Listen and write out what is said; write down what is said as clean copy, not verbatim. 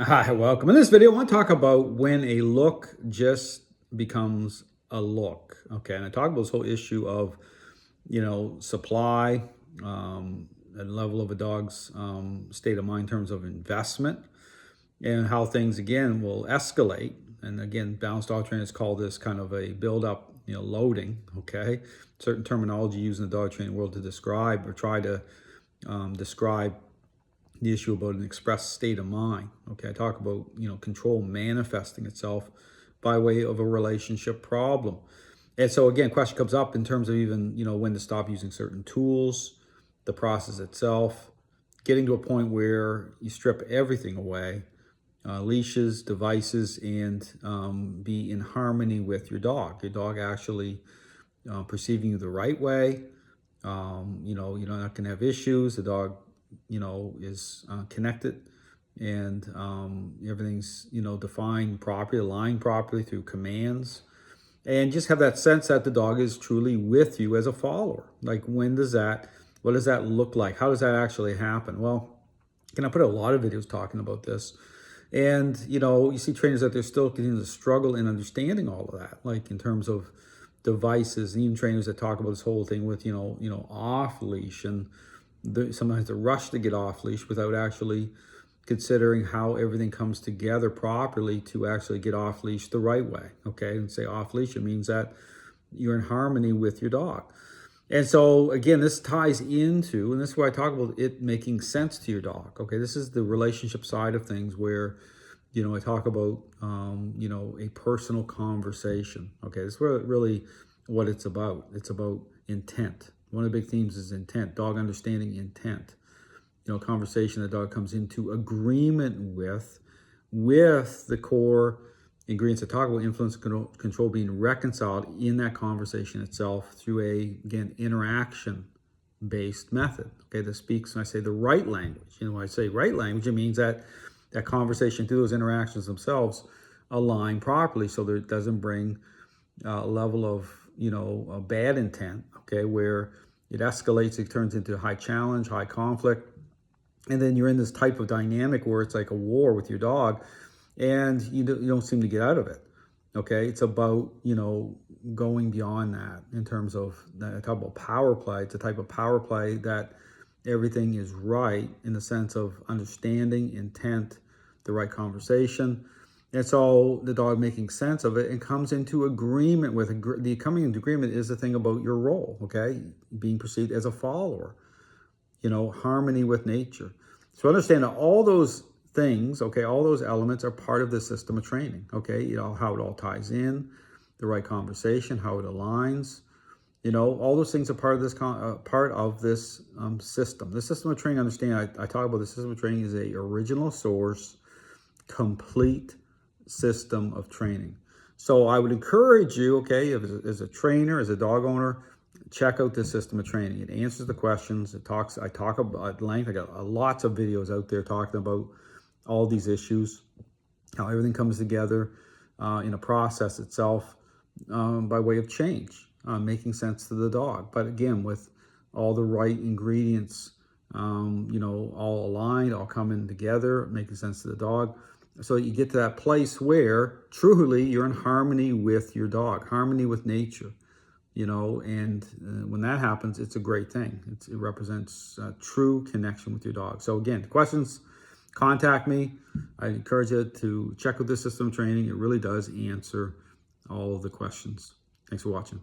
Hi, welcome. In this video, I want to talk about when a look just becomes a look. Okay, and I talk about this whole issue of, supply, and level of a dog's state of mind in terms of investment, and how things again will escalate. And again, balanced dog trainers call this kind of a build up, loading. Okay, certain terminology used in the dog training world to describe or try to describe the issue about an expressed state of mind. Okay, I talk about control manifesting itself by way of a relationship problem. And so again, question comes up in terms of even when to stop using certain tools, the process itself, getting to a point where you strip everything away, leashes, devices, and be in harmony with your dog. Your dog actually perceiving you the right way. You're not going to have issues. The dog is connected, and everything's defined properly, aligned properly through commands, and just have that sense that the dog is truly with you as a follower. Like, what does that look like? How does that actually happen? Well, I put a lot of videos talking about this, and you see trainers that they're still continuing to struggle in understanding all of that, like in terms of devices, and even trainers that talk about this whole thing with off leash, and sometimes the rush to get off leash without actually considering how everything comes together properly to actually get off leash the right way. Okay, and say off leash, it means that you're in harmony with your dog. And so again, this ties into, and this is where I talk about it making sense to your dog. Okay, this is the relationship side of things where I talk about a personal conversation. Okay, this is really what it's about. It's about intent. One of the big themes is intent, dog understanding intent. Conversation the dog comes into agreement with the core ingredients that talk about influence and control being reconciled in that conversation itself through again, interaction-based method. Okay, that speaks, when I say the right language. When I say right language, it means that conversation through those interactions themselves align properly so that it doesn't bring a level of a bad intent, okay, where it escalates, it turns into high challenge, high conflict, and then you're in this type of dynamic where it's like a war with your dog, and you don't seem to get out of it. Okay, it's about going beyond that in terms of I talk about power play. It's a type of power play that everything is right in the sense of understanding intent, the right conversation. It's all the dog making sense of it and comes into agreement with the coming into agreement is the thing about your role, okay? Being perceived as a follower, harmony with nature. So understand that all those things, okay, all those elements are part of the system of training, okay? How it all ties in, the right conversation, how it aligns, all those things are part of this system. The system of training, understand, I talk about the system of training is a original source, complete system of training. So I would encourage you, okay, as a trainer, as a dog owner, check out this system of training. It answers the questions. I talk about at length. I got lots of videos out there talking about all these issues, how everything comes together in a process itself by way of change, making sense to the dog. But again, with all the right ingredients, all aligned, all coming together, making sense to the dog. So you get to that place where truly you're in harmony with your dog, harmony with nature, and when that happens, it's a great thing. It represents a true connection with your dog. So again, questions, contact me. I encourage you to check out this system of training. It really does answer all of the questions. Thanks for watching.